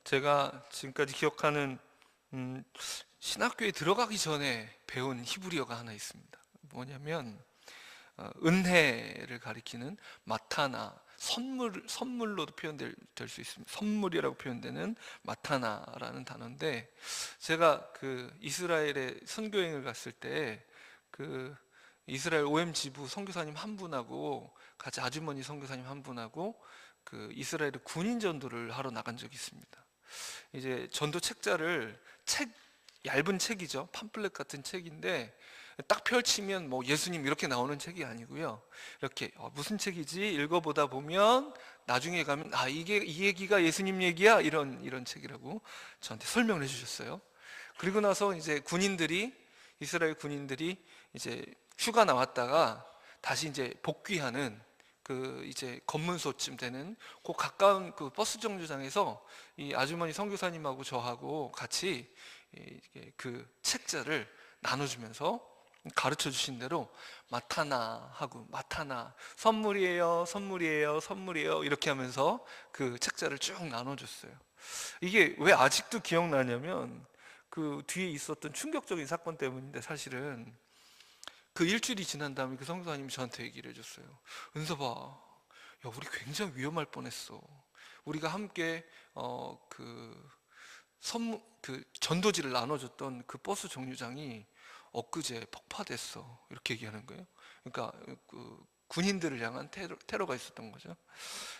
제가 지금까지 기억하는 음, 신학교에 들어가기 전에 배운 히브리어가 하나 있습니다. 뭐냐면 은혜를 가리키는 마타나, 선물로도 될 수 있습니다. 선물이라고 표현되는 마타나라는 단어인데, 제가 그 이스라엘에 선교행을 갔을 때 그 이스라엘 OM 지부 선교사님 한 분하고 같이, 아주머니 선교사님 한 분하고 그 이스라엘 군인 전도를 하러 나간 적이 있습니다. 이제 전도 책자를, 얇은 책이죠. 팜플렛 같은 책인데 딱 펼치면 뭐 예수님 이렇게 나오는 책이 아니고요. 이렇게 무슨 책이지? 읽어보다 보면 나중에 가면 이게 이 얘기가 예수님 얘기야, 이런 책이라고 저한테 설명을 해주셨어요. 그리고 나서 이제 이스라엘 군인들이 이제 휴가 나왔다가 다시 이제 복귀하는 그 이제 검문소쯤 되는 그 가까운 그 버스 정류장에서 이 아주머니 선교사님하고 저하고 같이 그 책자를 나눠주면서 가르쳐 주신 대로 마타나 하고, 마타나 선물이에요, 선물이에요, 선물이에요, 이렇게 하면서 그 책자를 쭉 나눠줬어요. 이게 왜 아직도 기억나냐면 그 뒤에 있었던 충격적인 사건 때문인데, 사실은 그 일주일이 지난 다음에 그 선교사님이 저한테 얘기를 해줬어요. 은서봐, 야, 우리 굉장히 위험할 뻔했어. 우리가 함께 그 전도지를 나눠줬던 그 버스 정류장이 엊그제 폭파됐어, 이렇게 얘기하는 거예요. 그러니까 그 군인들을 향한 테러가 있었던 거죠.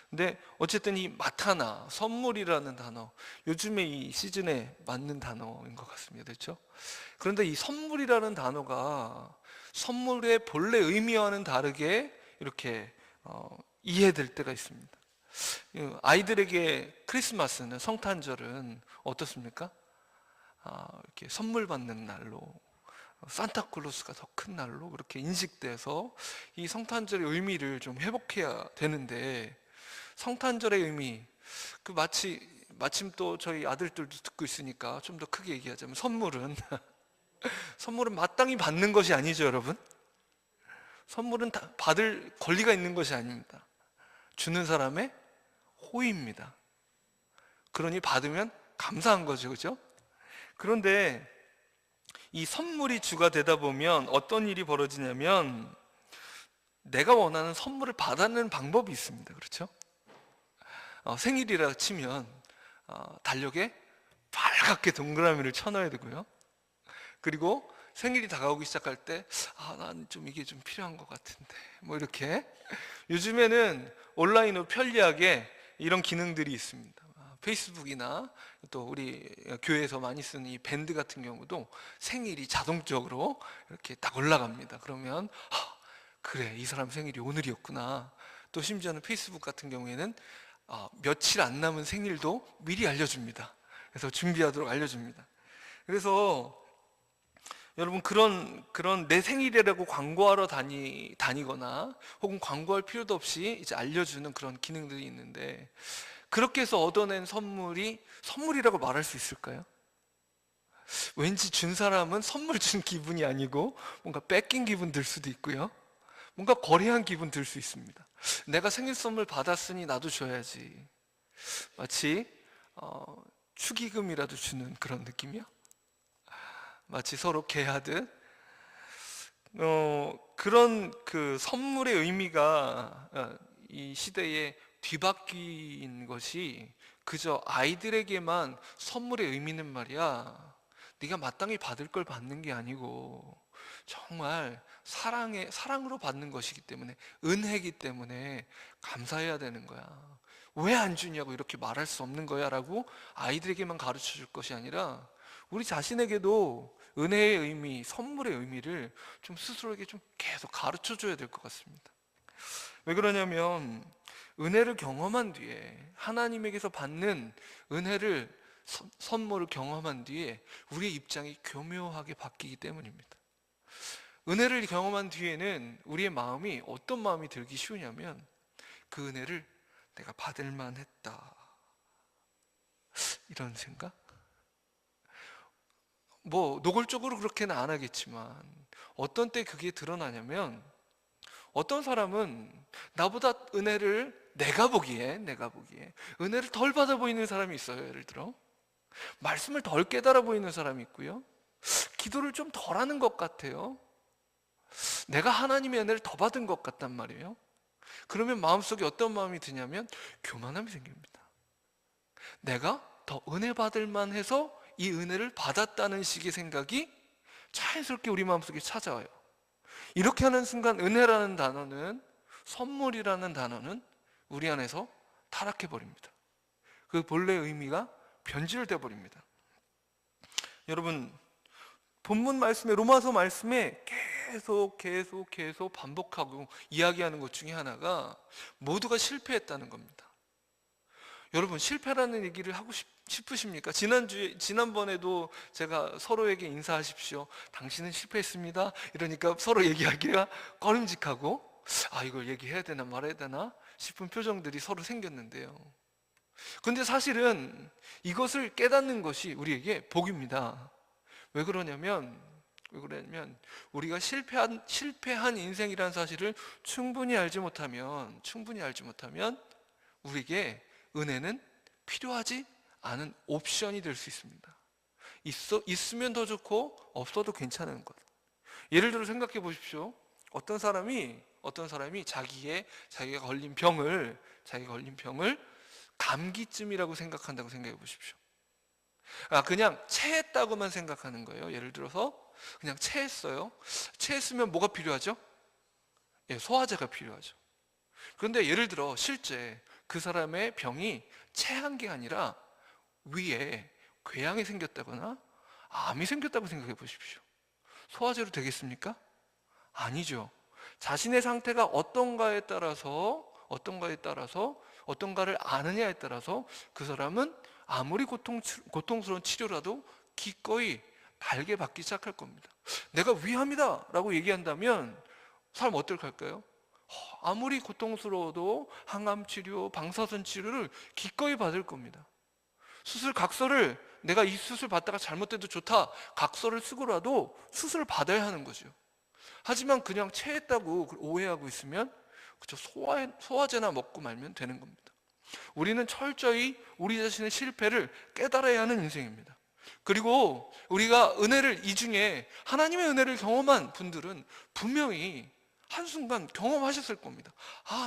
근데 어쨌든 이 마타나, 선물이라는 단어, 요즘에 이 시즌에 맞는 단어인 것 같습니다. 그렇죠? 그런데 이 선물이라는 단어가 선물의 본래 의미와는 다르게 이렇게 이해될 때가 있습니다. 아이들에게 크리스마스는, 성탄절은 어떻습니까? 이렇게 선물 받는 날로, 산타클로스가 더 큰 날로 그렇게 인식돼서 이 성탄절의 의미를 좀 회복해야 되는데, 성탄절의 의미, 마침 또 저희 아들들도 듣고 있으니까 좀 더 크게 얘기하자면, 선물은 선물은 마땅히 받는 것이 아니죠, 여러분. 선물은 받을 권리가 있는 것이 아닙니다. 주는 사람의 호의입니다. 그러니 받으면 감사한 거죠, 그죠? 그런데 이 선물이 주가 되다 보면 어떤 일이 벌어지냐면, 내가 원하는 선물을 받아내는 방법이 있습니다. 그렇죠? 생일이라 치면 달력에 빨갛게 동그라미를 쳐넣어야 되고요. 그리고 생일이 다가오기 시작할 때, 난 좀 이게 좀 필요한 것 같은데, 뭐 이렇게. 요즘에는 온라인으로 편리하게 이런 기능들이 있습니다. 페이스북이나 또 우리 교회에서 많이 쓰는 이 밴드 같은 경우도 생일이 자동적으로 이렇게 딱 올라갑니다. 그러면 그래, 이 사람 생일이 오늘이었구나. 또 심지어는 페이스북 같은 경우에는 며칠 안 남은 생일도 미리 알려줍니다. 그래서 준비하도록 알려줍니다. 그래서 여러분, 그런 내 생일이라고 광고하러 다니거나 혹은 광고할 필요도 없이 이제 알려주는 그런 기능들이 있는데, 그렇게 해서 얻어낸 선물이 선물이라고 말할 수 있을까요? 왠지 준 사람은 선물 준 기분이 아니고 뭔가 뺏긴 기분 들 수도 있고요. 뭔가 거래한 기분 들 수 있습니다. 내가 생일 선물 받았으니 나도 줘야지. 마치 축의금이라도 주는 그런 느낌이요. 마치 서로 개하듯. 그런 그 선물의 의미가 이 시대에 뒤바뀐 것이, 그저 아이들에게만 선물의 의미는 말이야, 네가 마땅히 받을 걸 받는 게 아니고 정말 사랑으로 받는 것이기 때문에, 은혜이기 때문에 감사해야 되는 거야. 왜 안 주냐고 이렇게 말할 수 없는 거야 라고 아이들에게만 가르쳐 줄 것이 아니라, 우리 자신에게도 은혜의 의미, 선물의 의미를 좀 스스로에게 좀 계속 가르쳐 줘야 될 것 같습니다. 왜 그러냐면, 은혜를 경험한 뒤에, 하나님에게서 받는 은혜를, 선물을 경험한 뒤에 우리의 입장이 교묘하게 바뀌기 때문입니다. 은혜를 경험한 뒤에는 우리의 마음이 어떤 마음이 들기 쉬우냐면, 그 은혜를 내가 받을 만했다, 이런 생각? 뭐 노골적으로 그렇게는 안 하겠지만, 어떤 때 그게 드러나냐면, 어떤 사람은 나보다 은혜를 내가 보기에 은혜를 덜 받아 보이는 사람이 있어요. 예를 들어 말씀을 덜 깨달아 보이는 사람이 있고요, 기도를 좀 덜 하는 것 같아요. 내가 하나님의 은혜를 더 받은 것 같단 말이에요. 그러면 마음속에 어떤 마음이 드냐면 교만함이 생깁니다. 내가 더 은혜 받을 만해서 이 은혜를 받았다는 식의 생각이 자연스럽게 우리 마음속에 찾아와요. 이렇게 하는 순간 은혜라는 단어는, 선물이라는 단어는 우리 안에서 타락해 버립니다. 그 본래의 의미가 변질돼 버립니다. 여러분, 본문 말씀에, 로마서 말씀에 계속 반복하고 이야기하는 것 중에 하나가 모두가 실패했다는 겁니다. 여러분, 실패라는 얘기를 하고 싶으십니까? 지난번에도 제가 서로에게 인사하십시오, 당신은 실패했습니다, 이러니까 서로 얘기하기가 꺼림직하고, 이걸 얘기해야 되나 말아야 되나 싶은 표정들이 서로 생겼는데요. 근데 사실은 이것을 깨닫는 것이 우리에게 복입니다. 왜 그러냐면 우리가 실패한 인생이라는 사실을 충분히 알지 못하면 우리에게 은혜는 필요하지 않은 옵션이 될 수 있습니다. 있으면 더 좋고 없어도 괜찮은 것. 예를 들어 생각해 보십시오. 어떤 사람이 자기가 걸린 병을 감기쯤이라고 생각한다고 생각해 보십시오. 그냥 체했다고만 생각하는 거예요. 예를 들어서 그냥 체했어요. 체했으면 뭐가 필요하죠? 소화제가 필요하죠. 그런데 예를 들어 실제 그 사람의 병이 체한 게 아니라 위에 궤양이 생겼다거나 암이 생겼다고 생각해 보십시오. 소화제로 되겠습니까? 아니죠. 자신의 상태가 어떤가를 아느냐에 따라서 그 사람은 아무리 고통스러운 치료라도 기꺼이 달게 받기 시작할 겁니다. 내가 위암이다 라고 얘기한다면 사람 어떨 할까요? 아무리 고통스러워도 항암 치료, 방사선 치료를 기꺼이 받을 겁니다. 각서를 내가 이 수술 받다가 잘못돼도 좋다, 각서를 쓰고라도 수술을 받아야 하는 거죠. 하지만 그냥 체했다고 오해하고 있으면 소화제나 먹고 말면 되는 겁니다. 우리는 철저히 우리 자신의 실패를 깨달아야 하는 인생입니다. 그리고 우리가 이 중에 하나님의 은혜를 경험한 분들은 분명히 한순간 경험하셨을 겁니다.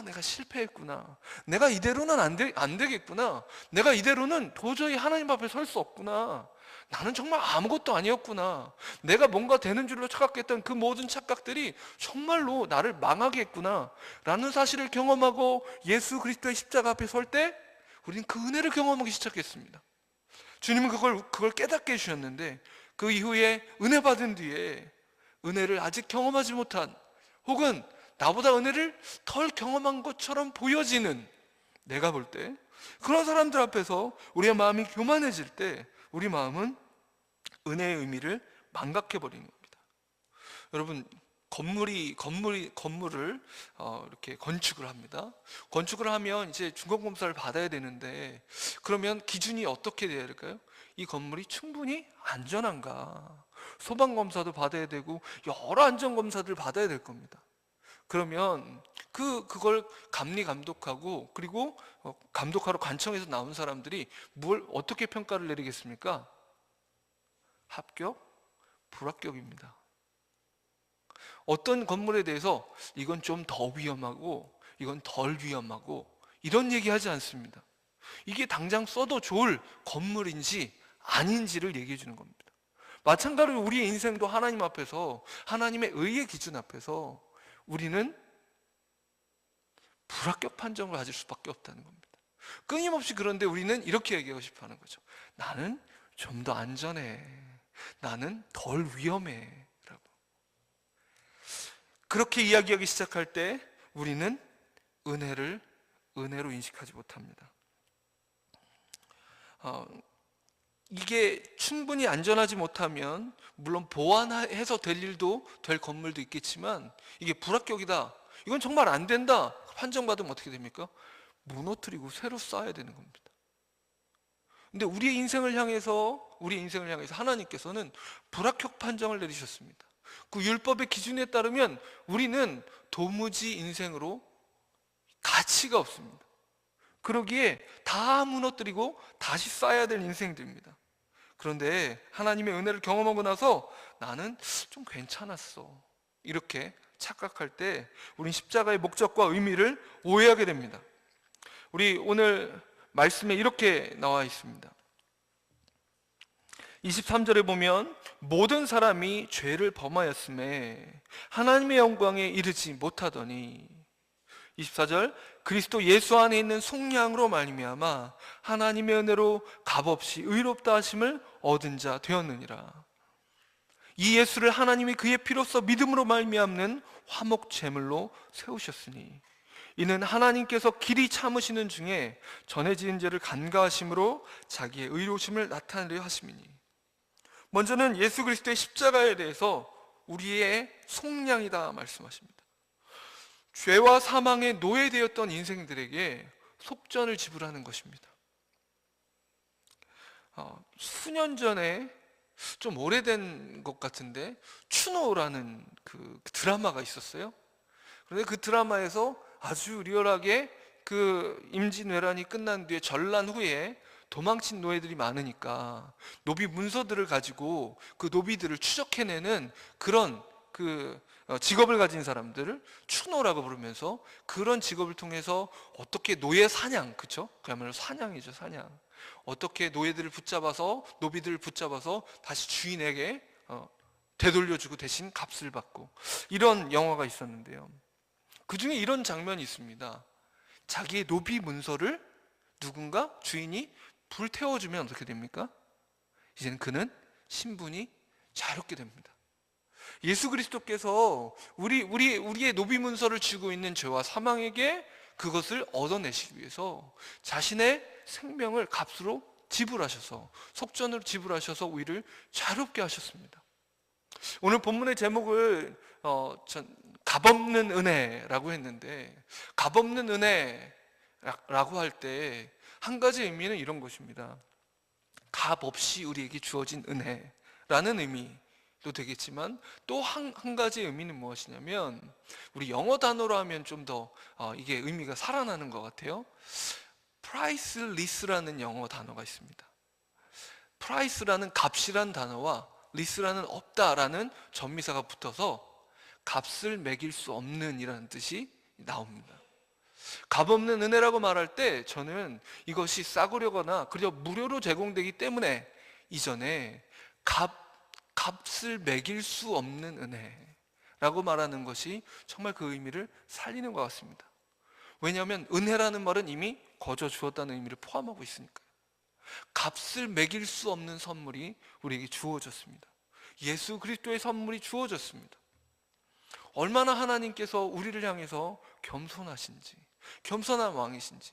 내가 실패했구나. 내가 이대로는 안 되겠구나. 내가 이대로는 도저히 하나님 앞에 설 수 없구나. 나는 정말 아무것도 아니었구나. 내가 뭔가 되는 줄로 착각했던 그 모든 착각들이 정말로 나를 망하게 했구나 라는 사실을 경험하고 예수 그리스도의 십자가 앞에 설 때 우리는 그 은혜를 경험하기 시작했습니다. 주님은 그걸 깨닫게 해주셨는데, 그 이후에 은혜 받은 뒤에 은혜를 아직 경험하지 못한, 혹은 나보다 은혜를 덜 경험한 것처럼 보여지는, 내가 볼 때 그런 사람들 앞에서 우리의 마음이 교만해질 때 우리 마음은 은혜의 의미를 망각해 버리는 겁니다. 여러분, 건물을 이렇게 건축을 합니다. 건축을 하면 이제 준공검사를 받아야 되는데, 그러면 기준이 어떻게 돼야 될까요? 이 건물이 충분히 안전한가, 소방검사도 받아야 되고 여러 안전검사들을 받아야 될 겁니다. 그러면 그걸 감독하고, 그리고 감독하러 관청에서 나온 사람들이 어떻게 평가를 내리겠습니까? 합격, 불합격입니다. 어떤 건물에 대해서 이건 좀 더 위험하고 이건 덜 위험하고 이런 얘기하지 않습니다. 이게 당장 써도 좋을 건물인지 아닌지를 얘기해 주는 겁니다. 마찬가지로 우리의 인생도 하나님 앞에서, 하나님의 의의 기준 앞에서 우리는 불합격 판정을 가질 수밖에 없다는 겁니다. 끊임없이 그런데 우리는 이렇게 얘기하고 싶어 하는 거죠. 나는 좀 더 안전해, 나는 덜 위험해 라고. 그렇게 이야기하기 시작할 때 우리는 은혜로 인식하지 못합니다. 이게 충분히 안전하지 못하면 물론 보완해서 될 건물도 있겠지만, 이게 불합격이다, 이건 정말 안 된다 판정받으면 어떻게 됩니까? 무너뜨리고 새로 쌓아야 되는 겁니다. 근데 우리의 인생을 향해서 하나님께서는 불합격 판정을 내리셨습니다. 그 율법의 기준에 따르면 우리는 도무지 인생으로 가치가 없습니다. 그러기에 다 무너뜨리고 다시 쌓아야 될 인생들입니다. 그런데 하나님의 은혜를 경험하고 나서 나는 좀 괜찮았어, 이렇게 착각할 때 우린 십자가의 목적과 의미를 오해하게 됩니다. 우리 오늘 말씀에 이렇게 나와 있습니다. 23절에 보면 모든 사람이 죄를 범하였음에 하나님의 영광에 이르지 못하더니, 24절 그리스도 예수 안에 있는 속량으로 말미암아 하나님의 은혜로 값없이 의롭다 하심을 얻은 자 되었느니라. 이 예수를 하나님이 그의 피로써 믿음으로 말미암는 화목 제물로 세우셨으니 이는 하나님께서 길이 참으시는 중에 전에 지은 죄를 간과하심으로 자기의 의로우심을 나타내려 하심이니, 먼저는 예수 그리스도의 십자가에 대해서 우리의 속량이다 말씀하십니다. 죄와 사망에 노예되었던 인생들에게 속전을 지불하는 것입니다. 수년 전에, 좀 오래된 것 같은데, 추노라는 그 드라마가 있었어요. 그런데 그 드라마에서 아주 리얼하게 그 임진왜란이 끝난 뒤에 전란 후에 도망친 노예들이 많으니까 노비 문서들을 가지고 그 노비들을 추적해내는 그런 직업을 가진 사람들을 추노라고 부르면서, 그런 직업을 통해서 어떻게 노예 사냥, 그쵸? 그야말로 사냥이죠, 사냥. 어떻게 노예들을 붙잡아서, 노비들을 붙잡아서 다시 주인에게 되돌려주고 대신 값을 받고, 이런 영화가 있었는데요. 그 중에 이런 장면이 있습니다. 자기의 노비 문서를 누군가, 주인이 불태워주면 어떻게 됩니까? 이제는 그는 신분이 자유롭게 됩니다. 예수 그리스도께서 우리의 노비 문서를 쥐고 있는 죄와 사망에게 그것을 얻어내시기 위해서 자신의 생명을 값으로 지불하셔서, 속전으로 지불하셔서 우리를 자유롭게 하셨습니다. 오늘 본문의 제목을 값없는 은혜라고 했는데, 값없는 은혜라고 할 때 한 가지 의미는 이런 것입니다. 값 없이 우리에게 주어진 은혜라는 의미도 되겠지만, 또 한 가지 의미는 무엇이냐면, 우리 영어 단어로 하면 좀 더 이게 의미가 살아나는 것 같아요. priceless라는 영어 단어가 있습니다. price라는 값이란 단어와 리스라는 없다라는 전미사가 붙어서 값을 매길 수 없는 이라는 뜻이 나옵니다. 값없는 은혜라고 말할 때 저는 이것이 싸구려거나 그저 무료로 제공되기 때문에 이전에 값을 매길 수 없는 은혜라고 말하는 것이 정말 그 의미를 살리는 것 같습니다. 왜냐하면 은혜라는 말은 이미 거저 주었다는 의미를 포함하고 있으니까요. 값을 매길 수 없는 선물이 우리에게 주어졌습니다. 예수 그리스도의 선물이 주어졌습니다. 얼마나 하나님께서 우리를 향해서 겸손하신지, 겸손한 왕이신지.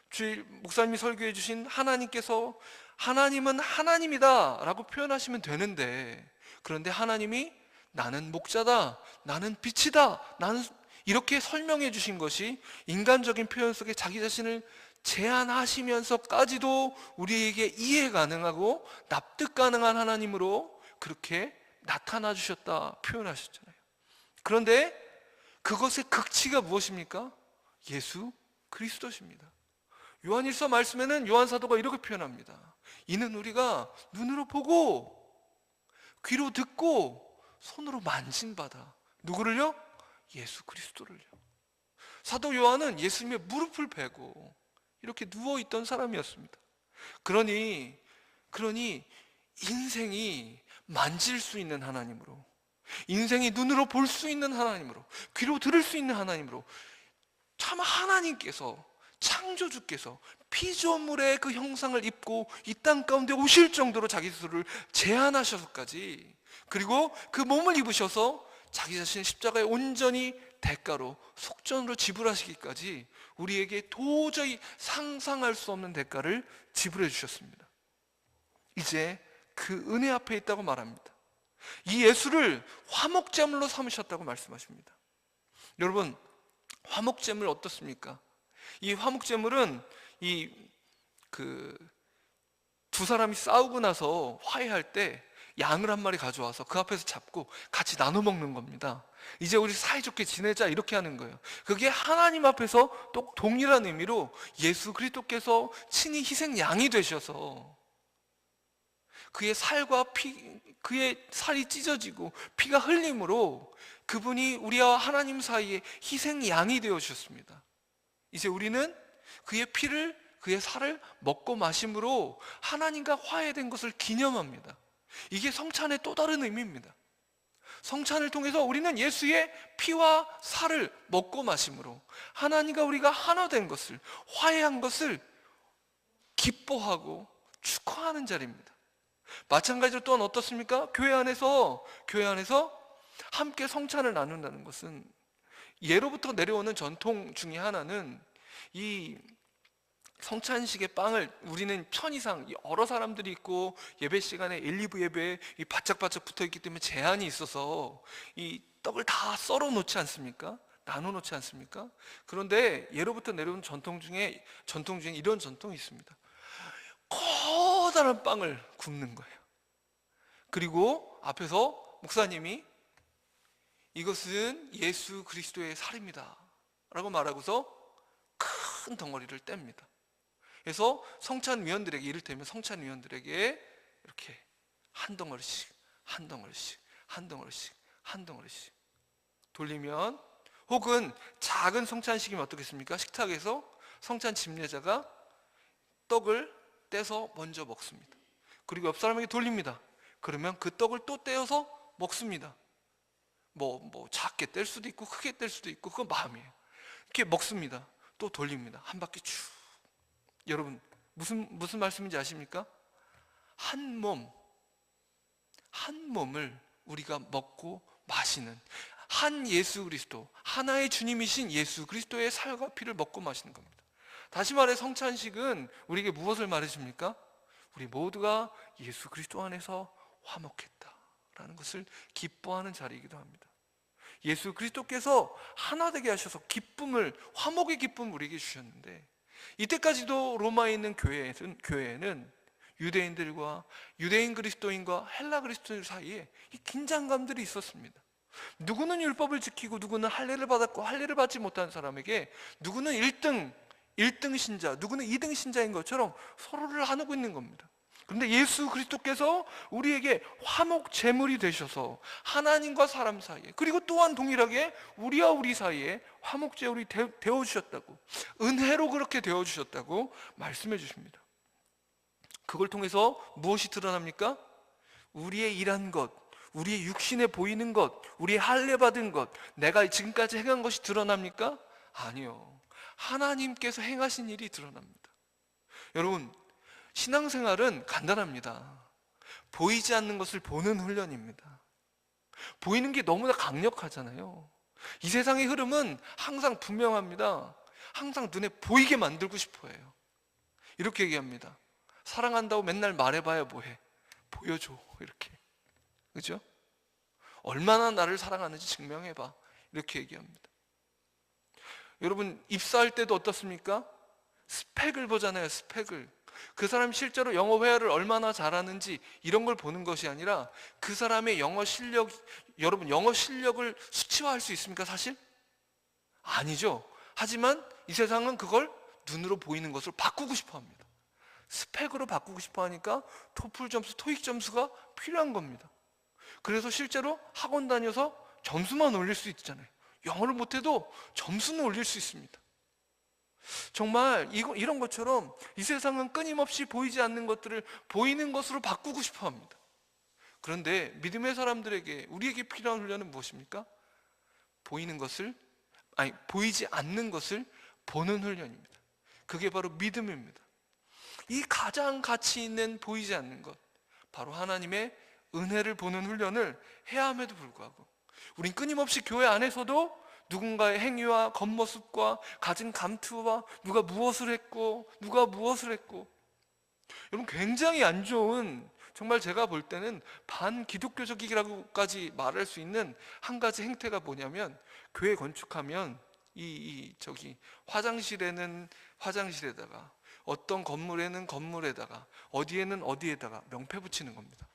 주일 목사님이 설교해 주신 하나님께서, 하나님은 하나님이다 라고 표현하시면 되는데, 그런데 하나님이 나는 목자다, 나는 빛이다, 나는, 이렇게 설명해 주신 것이 인간적인 표현 속에 자기 자신을 제한하시면서까지도 우리에게 이해 가능하고 납득 가능한 하나님으로 그렇게 나타나 주셨다 표현하셨잖아요. 그런데 그것의 극치가 무엇입니까? 예수 그리스도십니다. 요한일서 말씀에는 요한 사도가 이렇게 표현합니다. 이는 우리가 눈으로 보고 귀로 듣고 손으로 만진 바다. 누구를요? 예수 그리스도를요. 사도 요한은 예수님의 무릎을 베고 이렇게 누워있던 사람이었습니다. 그러니 인생이 만질 수 있는 하나님으로, 인생이 눈으로 볼 수 있는 하나님으로, 귀로 들을 수 있는 하나님으로, 참 하나님께서, 창조주께서 피조물의 그 형상을 입고 이 땅 가운데 오실 정도로 자기 스스로를 제한하셔서까지, 그리고 그 몸을 입으셔서 자기 자신의 십자가에 온전히 대가로, 속전으로 지불하시기까지 우리에게 도저히 상상할 수 없는 대가를 지불해 주셨습니다. 이제 그 은혜 앞에 있다고 말합니다. 이 예수를 화목제물로 삼으셨다고 말씀하십니다. 여러분, 화목제물 어떻습니까? 이 화목제물은 두 사람이 싸우고 나서 화해할 때 양을 한 마리 가져와서 그 앞에서 잡고 같이 나눠 먹는 겁니다. 이제 우리 사이좋게 지내자, 이렇게 하는 거예요. 그게 하나님 앞에서 또 동일한 의미로 예수 그리스도께서 친히 희생 양이 되셔서 그의 살과 피, 그의 살이 찢어지고 피가 흘림으로 그분이 우리와 하나님 사이에 희생 양이 되어 주셨습니다. 이제 우리는 그의 피를, 그의 살을 먹고 마심으로 하나님과 화해된 것을 기념합니다. 이게 성찬의 또 다른 의미입니다. 성찬을 통해서 우리는 예수의 피와 살을 먹고 마심으로 하나님과 우리가 하나 된 것을, 화해한 것을 기뻐하고 축하하는 자리입니다. 마찬가지로 또한 어떻습니까? 교회 안에서 함께 성찬을 나눈다는 것은, 예로부터 내려오는 전통 중에 하나는 이 성찬식의 빵을 우리는 편의상 여러 사람들이 있고 예배 시간에 1, 2부 예배에 바짝바짝 붙어있기 때문에 제한이 있어서 이 떡을 다 썰어 놓지 않습니까? 나눠 놓지 않습니까? 그런데 예로부터 내려온 전통 중에 이런 전통이 있습니다. 커다란 빵을 굽는 거예요. 그리고 앞에서 목사님이 이것은 예수 그리스도의 살입니다 라고 말하고서 큰 덩어리를 뗍니다. 그래서 성찬위원들에게, 이를테면 성찬위원들에게 이렇게 한 덩어리씩 돌리면, 혹은 작은 성찬식이면 어떻겠습니까? 식탁에서 성찬 집례자가 떡을 떼서 먼저 먹습니다. 그리고 옆 사람에게 돌립니다. 그러면 그 떡을 또 떼어서 먹습니다. 뭐 작게 뗄 수도 있고 크게 뗄 수도 있고, 그건 마음이에요. 이렇게 먹습니다. 또 돌립니다. 한 바퀴 쭉. 여러분, 무슨 말씀인지 아십니까? 한 몸을 우리가 먹고 마시는, 한 예수 그리스도, 하나의 주님이신 예수 그리스도의 살과 피를 먹고 마시는 겁니다. 다시 말해 성찬식은 우리에게 무엇을 말해줍니까? 우리 모두가 예수 그리스도 안에서 화목했다라는 것을 기뻐하는 자리이기도 합니다. 예수 그리스도께서 하나 되게 하셔서 기쁨을, 화목의 기쁨을 우리에게 주셨는데, 이때까지도 로마에 있는 교회에는 유대인 그리스도인과 헬라 그리스도인 사이에 이 긴장감들이 있었습니다. 누구는 율법을 지키고 누구는 할례를 받았고 할례를 받지 못한 사람에게 누구는 1등 신자, 누구는 2등 신자인 것처럼 서로를 나누고 있는 겁니다. 그런데 예수 그리스도께서 우리에게 화목 제물이 되셔서 하나님과 사람 사이에, 그리고 또한 동일하게 우리와 우리 사이에 화목 제물이 되어주셨다고, 은혜로 그렇게 되어주셨다고 말씀해 주십니다. 그걸 통해서 무엇이 드러납니까? 우리의 일한 것, 우리의 육신에 보이는 것, 우리의 할례 받은 것, 내가 지금까지 행한 것이 드러납니까? 아니요. 하나님께서 행하신 일이 드러납니다. 여러분, 신앙생활은 간단합니다. 보이지 않는 것을 보는 훈련입니다. 보이는 게 너무나 강력하잖아요. 이 세상의 흐름은 항상 분명합니다. 항상 눈에 보이게 만들고 싶어 해요. 이렇게 얘기합니다. 사랑한다고 맨날 말해봐야 뭐해? 보여줘. 이렇게. 그죠? 얼마나 나를 사랑하는지 증명해봐. 이렇게 얘기합니다. 여러분, 입사할 때도 어떻습니까? 스펙을 보잖아요. 스펙을. 그 사람이 실제로 영어 회화를 얼마나 잘하는지 이런 걸 보는 것이 아니라 그 사람의 영어 실력, 여러분 영어 실력을 수치화할 수 있습니까 사실? 아니죠. 하지만 이 세상은 그걸 눈으로 보이는 것으로 바꾸고 싶어 합니다. 스펙으로 바꾸고 싶어 하니까 토플 점수, 토익 점수가 필요한 겁니다. 그래서 실제로 학원 다녀서 점수만 올릴 수 있잖아요. 영어를 못해도 점수는 올릴 수 있습니다. 정말 이런 것처럼 이 세상은 끊임없이 보이지 않는 것들을 보이는 것으로 바꾸고 싶어 합니다. 그런데 믿음의 사람들에게, 우리에게 필요한 훈련은 무엇입니까? 보이지 않는 것을 보는 훈련입니다. 그게 바로 믿음입니다. 이 가장 가치 있는 보이지 않는 것, 바로 하나님의 은혜를 보는 훈련을 해야 함에도 불구하고 우린 끊임없이 교회 안에서도 누군가의 행위와 겉모습과 가진 감투와 누가 무엇을 했고 여러분, 굉장히 안 좋은, 정말 제가 볼 때는 반기독교적이라고까지 말할 수 있는 한 가지 행태가 뭐냐면, 교회 건축하면 화장실에는 화장실에다가, 어떤 건물에는 건물에다가, 어디에는 어디에다가 명패 붙이는 겁니다.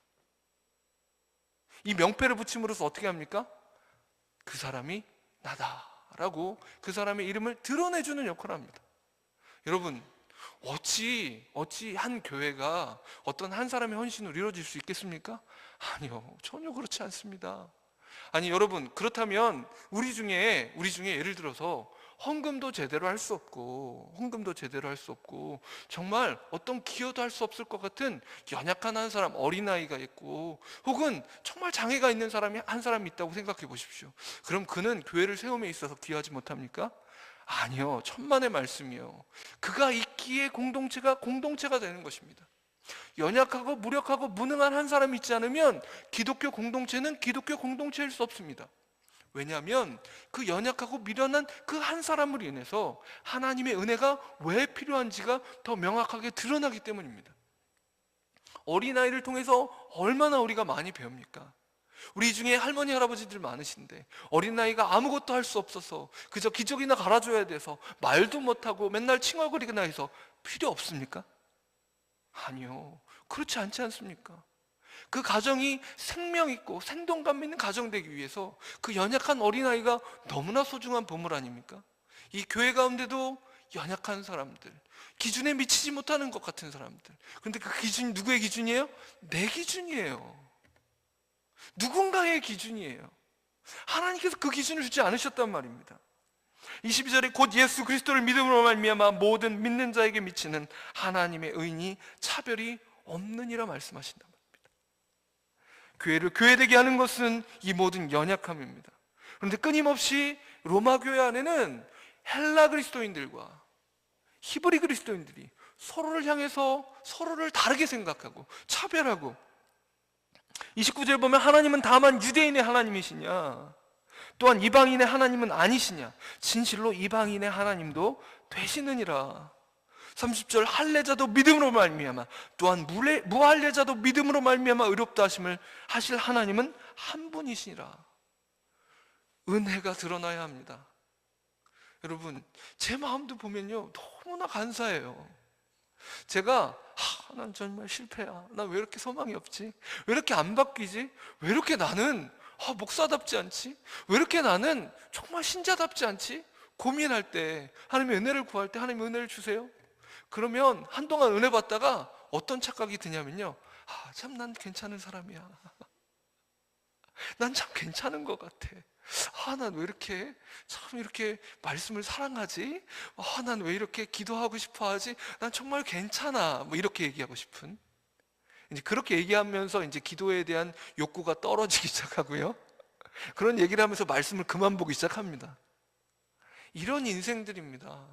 이 명패를 붙임으로써 어떻게 합니까? 그 사람이 나다라고 그 사람의 이름을 드러내주는 역할을 합니다. 여러분, 어찌 한 교회가 어떤 한 사람의 헌신으로 이루어질 수 있겠습니까? 아니요, 전혀 그렇지 않습니다. 아니 여러분, 그렇다면 우리 중에 예를 들어서 헌금도 제대로 할 수 없고 정말 어떤 기여도 할 수 없을 것 같은 연약한 한 사람, 어린아이가 있고 혹은 정말 장애가 있는 사람이 한 사람 있다고 생각해 보십시오. 그럼 그는 교회를 세움에 있어서 기여하지 못합니까? 아니요, 천만의 말씀이요. 그가 있기에 공동체가 되는 것입니다. 연약하고 무력하고 무능한 한 사람이 있지 않으면 기독교 공동체는 기독교 공동체일 수 없습니다. 왜냐하면 그 연약하고 미련한 그 한 사람으로 인해서 하나님의 은혜가 왜 필요한지가 더 명확하게 드러나기 때문입니다. 어린아이를 통해서 얼마나 우리가 많이 배웁니까? 우리 중에 할머니 할아버지들 많으신데 어린아이가 아무것도 할 수 없어서 그저 기저귀나 갈아줘야 돼서 말도 못하고 맨날 칭얼거리거나 해서 필요 없습니까? 아니요, 그렇지 않지 않습니까? 그 가정이 생명 있고 생동감 있는 가정 되기 위해서 그 연약한 어린아이가 너무나 소중한 보물 아닙니까? 이 교회 가운데도 연약한 사람들, 기준에 미치지 못하는 것 같은 사람들, 그런데 그 기준이 누구의 기준이에요? 내 기준이에요. 누군가의 기준이에요. 하나님께서 그 기준을 주지 않으셨단 말입니다. 22절에 곧 예수 그리스도를 믿음으로 말미암아 모든 믿는 자에게 미치는 하나님의 의인이 차별이 없느니라 말씀하신단 말입니다. 교회를 교회되게 하는 것은 이 모든 연약함입니다. 그런데 끊임없이 로마 교회 안에는 헬라 그리스도인들과 히브리 그리스도인들이 서로를 향해서 서로를 다르게 생각하고 차별하고, 29절 보면 하나님은 다만 유대인의 하나님이시냐, 또한 이방인의 하나님은 아니시냐, 진실로 이방인의 하나님도 되시느니라. 30절 할례자도 믿음으로 말미암아 또한 무할례자도 믿음으로 말미암아 의롭다 하심을 하실 하나님은 한 분이시니라. 은혜가 드러나야 합니다. 여러분, 제 마음도 보면요 너무나 감사해요. 제가 난 정말 실패야, 나 왜 이렇게 소망이 없지, 왜 이렇게 안 바뀌지, 왜 이렇게 나는 목사답지 않지, 왜 이렇게 나는 정말 신자답지 않지 고민할 때, 하나님의 은혜를 구할 때 하나님의 은혜를 주세요. 그러면 한동안 은혜 받다가 어떤 착각이 드냐면요, 참 난 괜찮은 사람이야, 난 참 괜찮은 것 같아, 난 왜 이렇게 참 이렇게 말씀을 사랑하지, 난 왜 이렇게 기도하고 싶어 하지, 난 정말 괜찮아, 뭐 이렇게 얘기하고 싶은, 이제 그렇게 얘기하면서 이제 기도에 대한 욕구가 떨어지기 시작하고요, 그런 얘기를 하면서 말씀을 그만 보기 시작합니다. 이런 인생들입니다.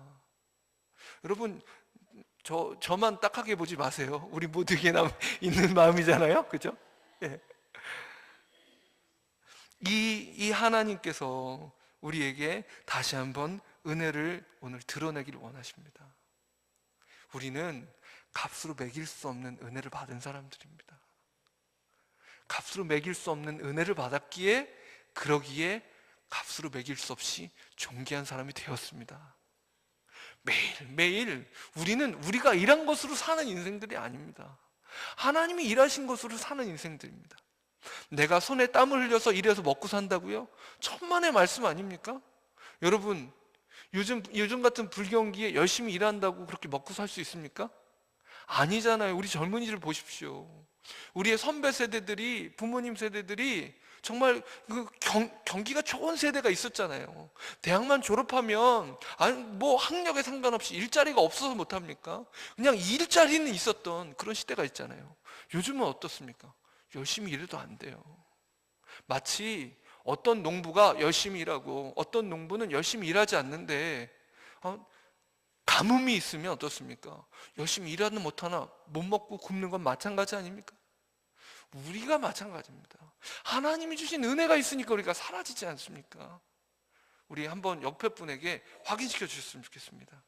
여러분, 저만 딱하게 보지 마세요. 우리 모두에게 있는 마음이잖아요, 그죠? 예. 이 하나님께서 우리에게 다시 한번 은혜를 오늘 드러내기를 원하십니다. 우리는 값으로 매길 수 없는 은혜를 받은 사람들입니다. 값으로 매길 수 없는 은혜를 받았기에, 그러기에 값으로 매길 수 없이 존귀한 사람이 되었습니다. 매일매일 우리는 우리가 일한 것으로 사는 인생들이 아닙니다. 하나님이 일하신 것으로 사는 인생들입니다. 내가 손에 땀을 흘려서 일해서 먹고 산다고요? 천만의 말씀 아닙니까? 여러분, 요즘 같은 불경기에 열심히 일한다고 그렇게 먹고 살 수 있습니까? 아니잖아요. 우리 젊은이들 보십시오. 우리의 선배 세대들이, 부모님 세대들이 정말 그 경기가 좋은 세대가 있었잖아요. 대학만 졸업하면 뭐 학력에 상관없이 일자리가 없어서 못합니까? 그냥 일자리는 있었던 그런 시대가 있잖아요. 요즘은 어떻습니까? 열심히 일해도 안 돼요. 마치 어떤 농부가 열심히 일하고 어떤 농부는 열심히 일하지 않는데 가뭄이 있으면 어떻습니까? 열심히 일하는 못하나 못 먹고 굶는 건 마찬가지 아닙니까? 우리가 마찬가지입니다. 하나님이 주신 은혜가 있으니까 우리가 사라지지 않습니까? 우리 한번 옆에 분에게 확인시켜 주셨으면 좋겠습니다.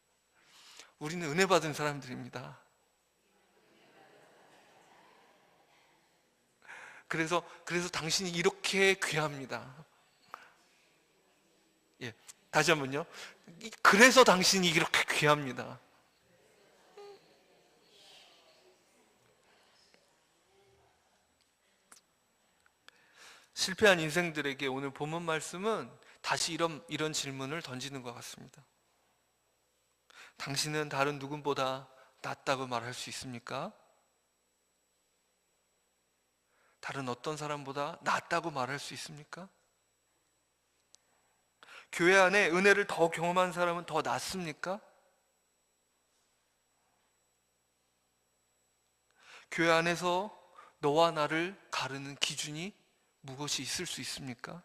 우리는 은혜 받은 사람들입니다. 그래서 당신이 이렇게 귀합니다. 예, 다시 한번요. 그래서 당신이 이렇게 귀합니다. 실패한 인생들에게 오늘 본문 말씀은 다시 이런 질문을 던지는 것 같습니다. 당신은 다른 누군보다 낫다고 말할 수 있습니까? 다른 어떤 사람보다 낫다고 말할 수 있습니까? 교회 안에 은혜를 더 경험한 사람은 더 낫습니까? 교회 안에서 너와 나를 가르는 기준이 무엇이 있을 수 있습니까?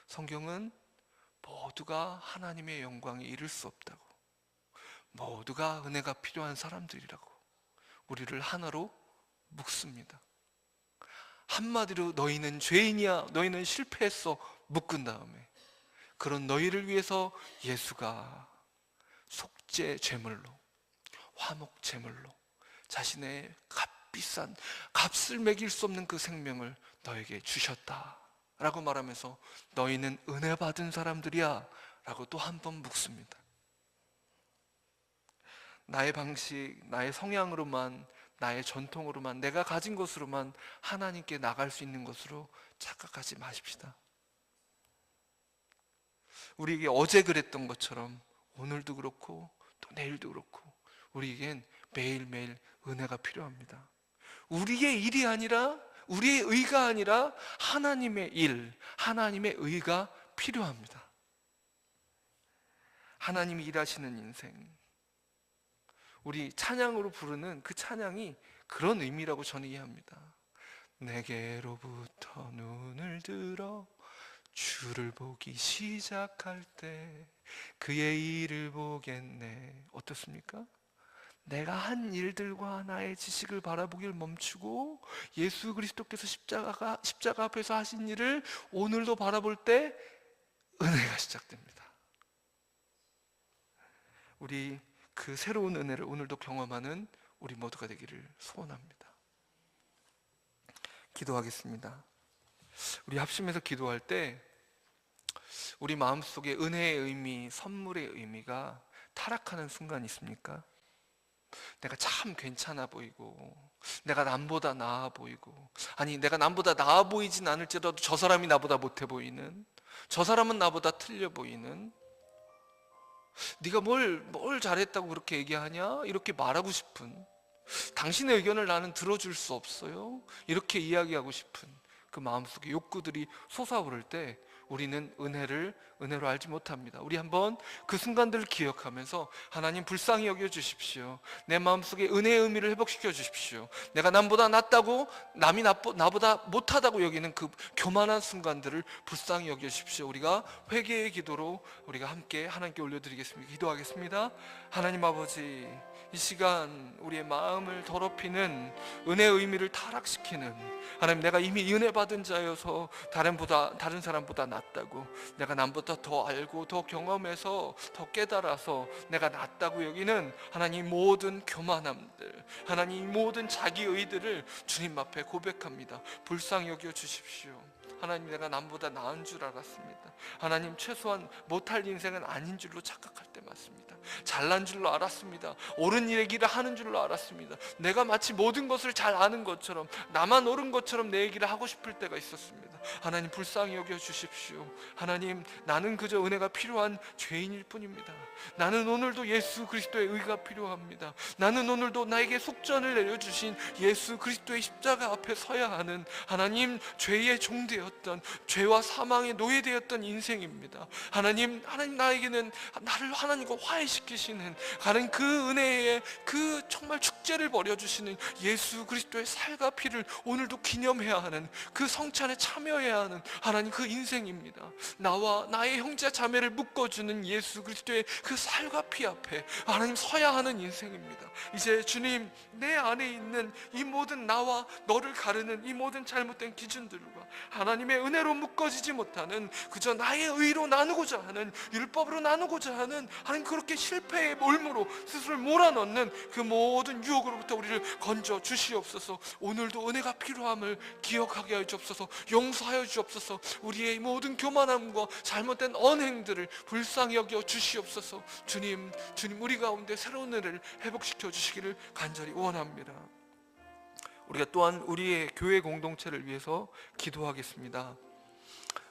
성경은 모두가 하나님의 영광에 이를 수 없다고, 모두가 은혜가 필요한 사람들이라고 우리를 하나로 묶습니다. 한마디로 너희는 죄인이야, 너희는 실패했어 묶은 다음에 그런 너희를 위해서 예수가 속죄 제물로, 화목 제물로 자신의 값비싼, 값을 매길 수 없는 그 생명을 너에게 주셨다 라고 말하면서 너희는 은혜 받은 사람들이야 라고 또 한 번 묻습니다. 나의 방식, 나의 성향으로만, 나의 전통으로만, 내가 가진 것으로만 하나님께 나갈 수 있는 것으로 착각하지 마십시다. 우리에게 어제 그랬던 것처럼 오늘도 그렇고 또 내일도 그렇고 우리에겐 매일매일 은혜가 필요합니다. 우리의 일이 아니라, 우리의 의가 아니라 하나님의 일, 하나님의 의가 필요합니다. 하나님이 일하시는 인생, 우리 찬양으로 부르는 그 찬양이 그런 의미라고 저는 이해합니다. 내게로부터 눈을 들어 주를 보기 시작할 때 그의 일을 보겠네. 어떻습니까? 내가 한 일들과 나의 지식을 바라보길 멈추고 예수 그리스도께서 십자가 앞에서 하신 일을 오늘도 바라볼 때 은혜가 시작됩니다. 우리 그 새로운 은혜를 오늘도 경험하는 우리 모두가 되기를 소원합니다. 기도하겠습니다. 우리 합심해서 기도할 때 우리 마음속에 은혜의 의미, 선물의 의미가 타락하는 순간이 있습니까? 내가 참 괜찮아 보이고, 내가 남보다 나아 보이고, 아니 내가 남보다 나아 보이진 않을지라도 저 사람이 나보다 못해 보이는, 저 사람은 나보다 틀려 보이는, 네가 뭘 잘했다고 그렇게 얘기하냐? 이렇게 말하고 싶은, 당신의 의견을 나는 들어줄 수 없어요, 이렇게 이야기하고 싶은 그 마음속에 욕구들이 솟아오를 때 우리는 은혜로 알지 못합니다. 우리 한번 그 순간들을 기억하면서 하나님 불쌍히 여겨 주십시오. 내 마음속에 은혜의 의미를 회복시켜 주십시오. 내가 남보다 낫다고, 남이 나보다 못하다고 여기는 그 교만한 순간들을 불쌍히 여겨 주십시오. 우리가 회개의 기도로 우리가 함께 하나님께 올려드리겠습니다. 기도하겠습니다. 하나님 아버지, 이 시간 우리의 마음을 더럽히는 은혜의 의미를 타락시키는, 하나님 내가 이미 은혜 받은 자여서 다른 사람보다 낫다고, 내가 남보다 더 알고 더 경험해서 더 깨달아서 내가 낫다고 여기는 하나님 모든 교만함들, 하나님 모든 자기 의들을 주님 앞에 고백합니다. 불쌍히 여겨 주십시오. 하나님 내가 남보다 나은 줄 알았습니다. 하나님 최소한 못할 인생은 아닌 줄로 착각할 때 많습니다. 잘난 줄로 알았습니다. 옳은 얘기를 하는 줄로 알았습니다. 내가 마치 모든 것을 잘 아는 것처럼, 나만 옳은 것처럼 내 얘기를 하고 싶을 때가 있었습니다. 하나님 불쌍히 여겨 주십시오. 하나님 나는 그저 은혜가 필요한 죄인일 뿐입니다. 나는 오늘도 예수 그리스도의 의가 필요합니다. 나는 오늘도 나에게 속전을 내려주신 예수 그리스도의 십자가 앞에 서야 하는, 하나님 죄의 종되었던, 죄와 사망에 노예되었던 인생입니다. 하나님 나에게는 나를 하나님과 화해시키시는, 하나님 그 은혜의 그 정말 축제를 벌여주시는 예수 그리스도의 살과 피를 오늘도 기념해야 하는, 그 성찬에 참여해야 하는 하나님 그 인생입니다. 나와 나의 형제 자매를 묶어주는 예수 그리스도의 그 살과 피 앞에 하나님 서야 하는 인생입니다. 이제 주님, 내 안에 있는 이 모든 나와 너를 가르는 이 모든 잘못된 기준들과 하나님의 은혜로 묶어지지 못하는, 그저 나의 의로 나누고자 하는, 율법으로 나누고자 하는, 하나님 그렇게 실패의 몰무로 스스로를 몰아넣는 그 모든 유혹으로부터 우리를 건져 주시옵소서. 오늘도 은혜가 필요함을 기억하게 하여 주옵소서. 용서하여 주옵소서. 우리의 모든 교만함과 잘못된 언행들을 불쌍히 여겨 주시옵소서. 주님 우리 가운데 새로운 은혜를 회복시켜 주시기를 간절히 원합니다. 우리가 또한 우리의 교회 공동체를 위해서 기도하겠습니다.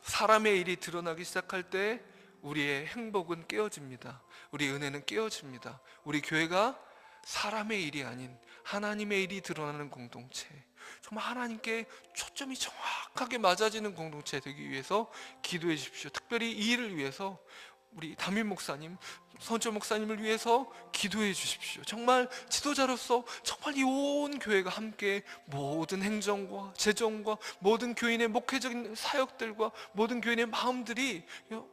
사람의 일이 드러나기 시작할 때 우리의 행복은 깨어집니다. 우리의 은혜는 깨어집니다. 우리 교회가 사람의 일이 아닌 하나님의 일이 드러나는 공동체, 정말 하나님께 초점이 정확하게 맞아지는 공동체 되기 위해서 기도해 주십시오. 특별히 이 일을 위해서 우리 담임 목사님, 선조 목사님을 위해서 기도해 주십시오. 정말 지도자로서 정말 이 온 교회가 함께 모든 행정과 재정과 모든 교인의 목회적인 사역들과 모든 교인의 마음들이,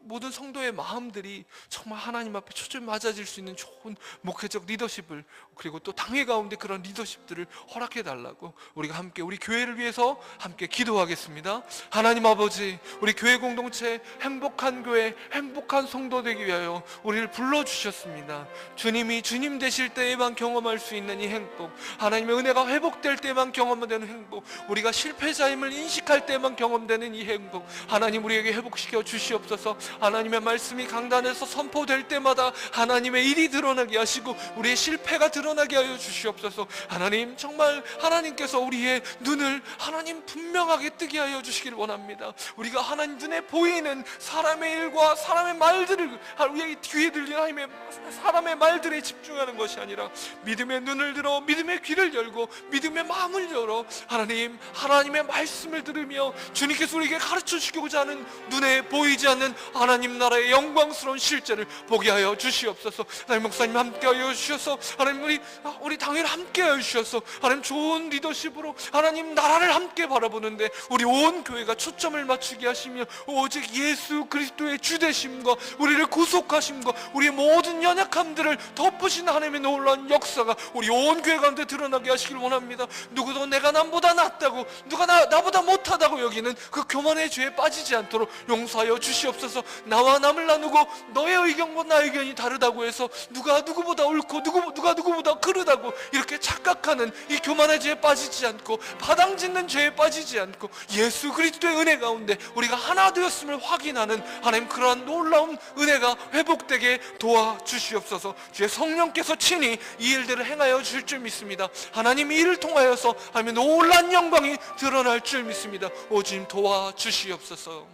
모든 성도의 마음들이 정말 하나님 앞에 초점이 맞아질 수 있는 좋은 목회적 리더십을, 그리고 또 당회 가운데 그런 리더십들을 허락해 달라고 우리가 함께 우리 교회를 위해서 함께 기도하겠습니다. 하나님 아버지, 우리 교회 공동체 행복한 교회, 행복한 성도 되기 위하여 우리를 불러주셨습니다. 주님이 주님 되실 때에만 경험할 수 있는 이 행복, 하나님의 은혜가 회복될 때만 경험되는 행복, 우리가 실패자임을 인식할 때만 경험되는 이 행복, 하나님 우리에게 회복시켜 주시옵소서. 하나님의 말씀이 강단에서 선포될 때마다 하나님의 일이 드러나게 하시고 우리의 실패가 드러나게 하여 주시옵소서. 하나님, 정말 하나님께서 우리의 눈을 하나님 분명하게 뜨게 하여 주시길 원합니다. 우리가 하나님 눈에 보이는 사람의 일과 사람의 말들을, 우리의 귀에 들리는 하나님의 사람의 말들에 집중하는 것이 아니라 믿음의 눈을 들어 믿음의 귀를 열고 믿음의 마음을 열어 하나님의 말씀을 들으며 주님께서 우리에게 가르쳐 주시고자 하는 눈에 보이지 않는 하나님 나라의 영광스러운 실제를 보게 하여 주시옵소서. 하나님, 목사님 함께 하여 주셔서 하나님 우리 당회를 함께 하여 주셔서 하나님 좋은 리더십으로 하나님 나라를 함께 바라보는데 우리 온 교회가 초점을 맞추게 하시며 오직 예수 그리스도의 주되심과 우리를 구속하심과 우리의 모든 연약함들을 덮으신 하나님의 놀라운 역사가 우리 온 교회 가운데 드러나게 하시길 원합니다. 누구도 내가 남보다 낫다고, 누가 나보다 못하다고 여기는 그 교만의 죄에 빠지지 않도록 용서하여 주시옵소서. 나와 남을 나누고 너의 의견과 나의 의견이 다르다고 해서 누가 누구보다 옳고 누가 누구보다 그르다고 이렇게 착각하는 이 교만의 죄에 빠지지 않고 파당짓는 죄에 빠지지 않고 예수 그리스도의 은혜 가운데 우리가 하나 되었음을 확인하는 하나님 그러한 놀라운 은혜가 회복되게 도와주시옵소서. 주의 성령께서 친히 이 일들을 행하여 주실 줄 믿습니다. 하나님, 이 일을 통하여서 하나님의 놀라운 영광이 드러날 줄 믿습니다. 오 주님, 도와주시옵소서.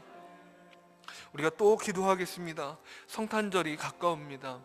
우리가 또 기도하겠습니다. 성탄절이 가까웁니다.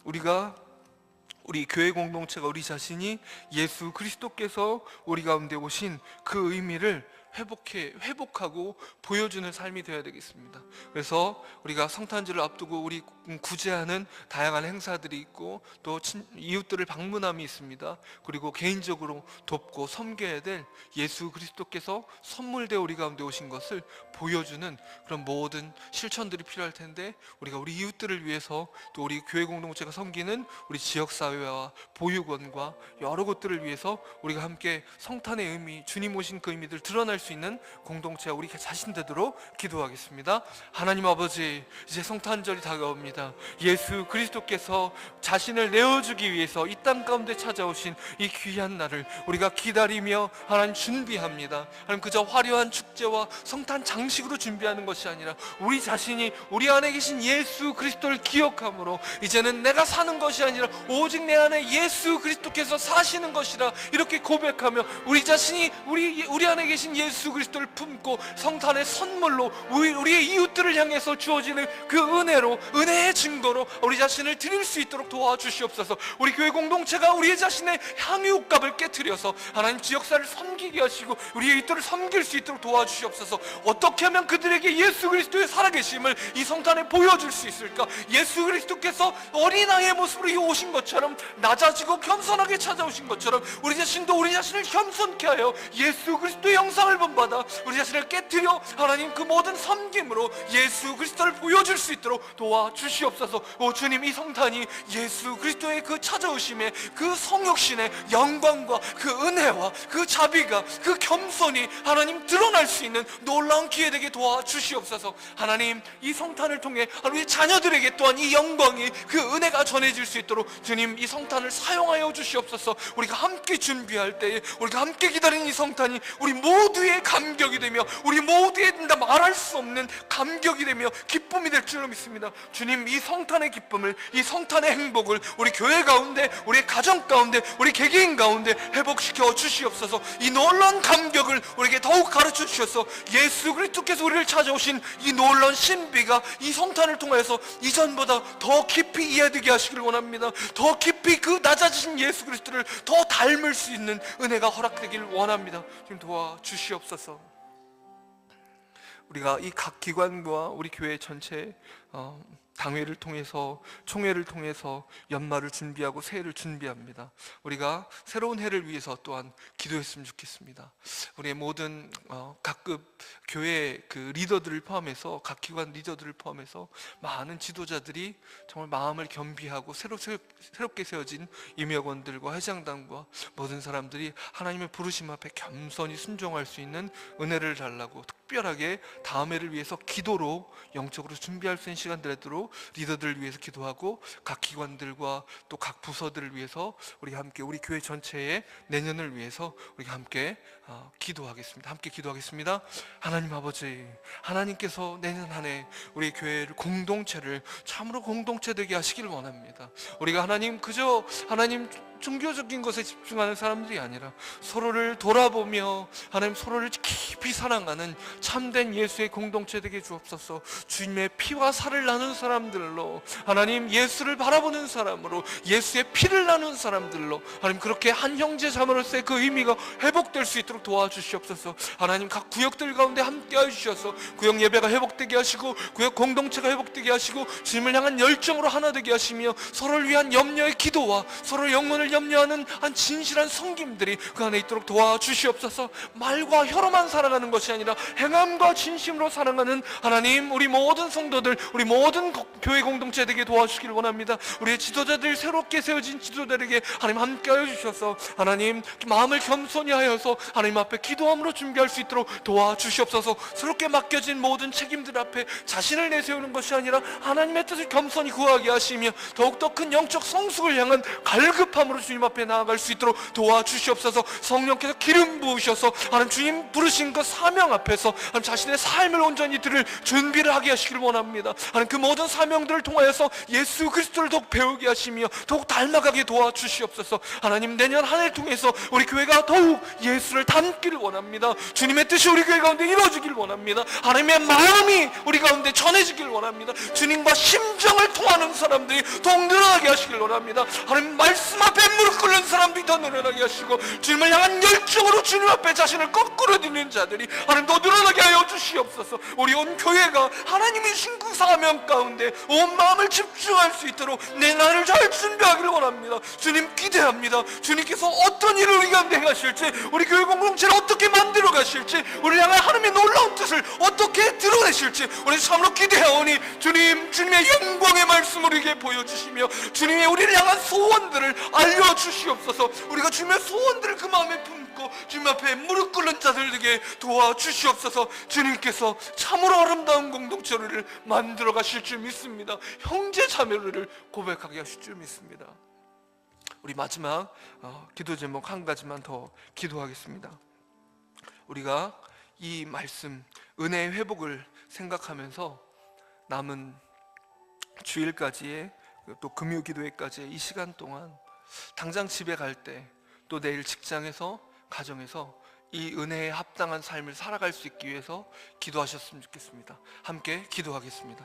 우리 교회 공동체가 우리 자신이 예수 그리스도께서 우리 가운데 오신 그 의미를 회복하고 보여주는 삶이 되어야 되겠습니다. 그래서 우리가 성탄절을 앞두고 우리 구제하는 다양한 행사들이 있고 또 이웃들을 방문함이 있습니다. 그리고 개인적으로 돕고 섬겨야 될 예수 그리스도께서 선물되어 우리 가운데 오신 것을 보여주는 그런 모든 실천들이 필요할 텐데, 우리가 우리 이웃들을 위해서 또 우리 교회 공동체가 섬기는 우리 지역사회와 보육원과 여러 곳들을 위해서 우리가 함께 성탄의 의미, 주님 오신 그 의미들 드러날 수 있는 공동체와 우리 자신 되도록 기도하겠습니다. 하나님 아버지, 이제 성탄절이 다가옵니다. 예수 그리스도께서 자신을 내어주기 위해서 이 땅 가운데 찾아오신 이 귀한 날을 우리가 기다리며 하나님 준비합니다. 하나님, 그저 화려한 축제와 성탄 장식으로 준비하는 것이 아니라 우리 자신이 우리 안에 계신 예수 그리스도를 기억함으로 이제는 내가 사는 것이 아니라 오직 내 안에 예수 그리스도께서 사시는 것이라 이렇게 고백하며 우리 자신이 우리 안에 계신 예수 그리스도를 품고 성탄의 선물로 우리의 이웃들을 향해서 주어지는 그 은혜의 증거로 우리 자신을 드릴 수 있도록 도와주시옵소서. 우리 교회 공동체가 우리 자신의 향유값을 깨트려서 하나님 지역사를 섬기게 하시고 우리의 이웃들을 섬길 수 있도록 도와주시옵소서. 어떻게 하면 그들에게 예수 그리스도의 살아계심을 이 성탄에 보여줄 수 있을까? 예수 그리스도께서 어린아이의 모습으로 오신 것처럼, 낮아지고 겸손하게 찾아오신 것처럼 우리 자신도 우리 자신을 겸손케 하여 예수 그리스도의 영상을 본받아 우리 자신을 깨트려 하나님 그 모든 섬김으로 예수 그리스도를 보여줄 수 있도록 도와주시옵소서. 오 주님, 이 성탄이 예수 그리스도의 그 찾아오심의 그 성육신의 영광과 그 은혜와 그 자비가, 그 겸손이 하나님 드러날 수 있는 놀라운 기회 되게 도와주시옵소서. 하나님, 이 성탄을 통해 우리 자녀들에게 또한 이 영광이, 그 은혜가 전해질 수 있도록 주님 이 성탄을 사용하여 주시옵소서. 우리가 함께 준비할 때에, 우리가 함께 기다리는 이 성탄이 우리 모두의 모두의 감격이 되며 우리 모두의 말할 수 없는 감격이 되며 기쁨이 될 줄로 믿습니다. 주님, 이 성탄의 기쁨을, 이 성탄의 행복을 우리 교회 가운데, 우리 가정 가운데, 우리 개개인 가운데 회복시켜 주시옵소서. 이 놀라운 감격을 우리에게 더욱 가르쳐 주셔서 예수 그리스도께서 우리를 찾아오신 이 놀라운 신비가 이 성탄을 통해서 이전보다 더 깊이 이해되게 하시길 원합니다. 더 깊이 그 낮아지신 예수 그리스도를 더 닮을 수 있는 은혜가 허락되길 원합니다. 좀 도와주시옵소서. 우리가 이 각 기관과 우리 교회 전체 당회를 통해서, 총회를 통해서 연말을 준비하고 새해를 준비합니다. 우리가 새로운 해를 위해서 또한 기도했으면 좋겠습니다. 우리의 모든 각급 교회 그 리더들을 포함해서, 각 기관 리더들을 포함해서 많은 지도자들이 정말 마음을 겸비하고 새롭게 세워진 임역원들과 회장단과 모든 사람들이 하나님의 부르심 앞에 겸손히 순종할 수 있는 은혜를 달라고 특별하게 다음 해를 위해서 기도로 영적으로 준비할 수 있는 시간 되도록 리더들을 위해서 기도하고, 각 기관들과 또 각 부서들을 위해서 우리 함께, 우리 교회 전체의 내년을 위해서 우리가 함께 기도하겠습니다. 함께 기도하겠습니다. 하나님 아버지, 하나님께서 내년 한 해 우리 교회를, 공동체를 참으로 공동체 되게 하시길 원합니다. 우리가 하나님, 그저 하나님 종교적인 것에 집중하는 사람들이 아니라 서로를 돌아보며 하나님 서로를 깊이 사랑하는 참된 예수의 공동체 되게 주옵소서. 주님의 피와 살을 나눈 사람들로, 하나님 예수를 바라보는 사람으로, 예수의 피를 나눈 사람들로 하나님 그렇게 한 형제 자매로서의 그 의미가 회복될 수 있도록 도와주시옵소서. 하나님 각 구역들 가운데 함께하여 주셔서 구역 예배가 회복되게 하시고, 구역 공동체가 회복되게 하시고, 주님을 향한 열정으로 하나 되게 하시며, 서로를 위한 염려의 기도와 서로 영혼을 염려하는 한 진실한 섬김들이 그 안에 있도록 도와주시옵소서. 말과 혀로만 살아가는 것이 아니라 행함과 진심으로 사랑하는 하나님, 우리 모든 성도들, 우리 모든 교회 공동체 되게 도와주시길 원합니다. 우리의 지도자들, 새롭게 세워진 지도자들에게 하나님 함께하여 주셔서 하나님 마음을 겸손히 하여서 하나님 앞에 기도함으로 준비할 수 있도록 도와주시옵소서. 새롭게 맡겨진 모든 책임들 앞에 자신을 내세우는 것이 아니라 하나님의 뜻을 겸손히 구하게 하시며 더욱더 큰 영적 성숙을 향한 갈급함으로 주님 앞에 나아갈 수 있도록 도와주시옵소서. 성령께서 기름 부으셔서 하나님 주님 부르신 그 사명 앞에서 하나님 자신의 삶을 온전히 들을 준비를 하게 하시길 원합니다. 하나님 그 모든 사명들을 통하여서 예수 그리스도를 더욱 배우게 하시며 더욱 닮아가게 도와주시옵소서. 하나님 내년 한 해를 통해서 우리 교회가 더욱 예수를 닮기를 원합니다. 주님의 뜻이 우리 교회 가운데 이루어지길 원합니다. 하나님의 마음이 우리 가운데 전해지길 원합니다. 주님과 심정을 통하는 사람들이 더욱 늘어나게 하시길 원합니다. 하나님 말씀 앞에 무릎 꿇는 사람들이 더 늘어나게 하시고, 주님을 향한 열정으로 주님 앞에 자신을 거꾸로 드는 자들이 하나님 더 늘어나게 하여 주시옵소서. 우리 온 교회가 하나님의 신구 사명 가운데 온 마음을 집중할 수 있도록 내 날을 잘 준비하기를 원합니다. 주님 기대합니다. 주님께서 어떤 일을 우리 가운데 행하실지, 우리 교회 공동체를 어떻게 만들어 가실지, 우리를 향한 하나님의 놀라운 뜻을 어떻게 드러내실지 우리 참으로 기대하오니, 주님, 주님의 영광의 말씀을 우리에게 보여주시며 주님의 우리를 향한 소원들을 알려주시옵소서. 우리가 주님의 소원들을 그 마음에 품고 주님 앞에 무릎 꿇는 자들에게 도와주시옵소서. 주님께서 참으로 아름다운 공동체를 만들어 가실 줄 믿습니다. 형제 자매를 고백하게 하실 줄 믿습니다. 우리 마지막 기도 제목 한 가지만 더 기도하겠습니다. 우리가 이 말씀 은혜의 회복을 생각하면서 남은 주일까지의 또 금요 기도회까지의 이 시간 동안 당장 집에 갈 때, 또 내일 직장에서, 가정에서 이 은혜에 합당한 삶을 살아갈 수 있기 위해서 기도하셨으면 좋겠습니다. 함께 기도하겠습니다.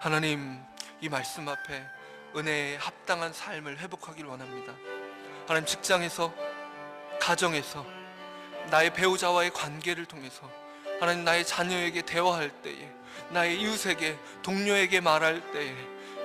하나님, 이 말씀 앞에 은혜에 합당한 삶을 회복하길 원합니다. 하나님, 직장에서, 가정에서, 나의 배우자와의 관계를 통해서, 하나님 나의 자녀에게 대화할 때에, 나의 이웃에게, 동료에게 말할 때에,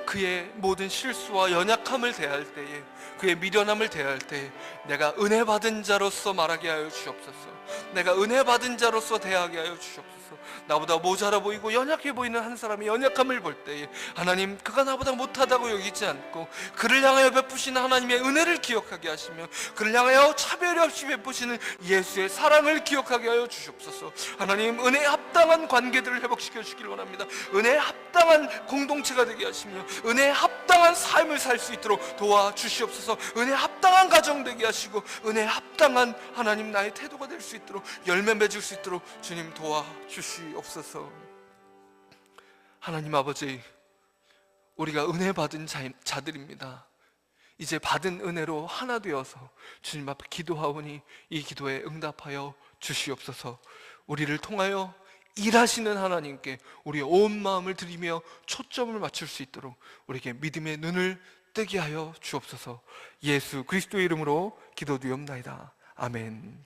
그의 모든 실수와 연약함을 대할 때에, 그의 미련함을 대할 때에 내가 은혜 받은 자로서 말하게 하여 주옵소서. 내가 은혜 받은 자로서 대하게 하여 주옵소서. 주옵소서. 나보다 모자라 보이고 연약해 보이는 한 사람의 연약함을 볼 때에 하나님, 그가 나보다 못하다고 여기지 않고 그를 향하여 베푸시는 하나님의 은혜를 기억하게 하시며 그를 향하여 차별 없이 베푸시는 예수의 사랑을 기억하게 하여 주시옵소서. 하나님, 은혜에 합당한 관계들을 회복시켜 주시길 원합니다. 은혜에 합당한 공동체가 되게 하시며 은혜에 합당한 삶을 살 수 있도록 도와주시옵소서. 은혜에 합당한 가정 되게 하시고 은혜에 합당한 하나님 나의 태도가 될 수 있도록, 열매 맺을 수 있도록 주님 도와주시옵소서. 하나님 아버지, 우리가 은혜 받은 자들입니다. 이제 받은 은혜로 하나 되어서 주님 앞에 기도하오니 이 기도에 응답하여 주시옵소서. 우리를 통하여 일하시는 하나님께 우리의 온 마음을 드리며 초점을 맞출 수 있도록 우리에게 믿음의 눈을 뜨게 하여 주옵소서. 예수 그리스도의 이름으로 기도드리옵나이다. 아멘.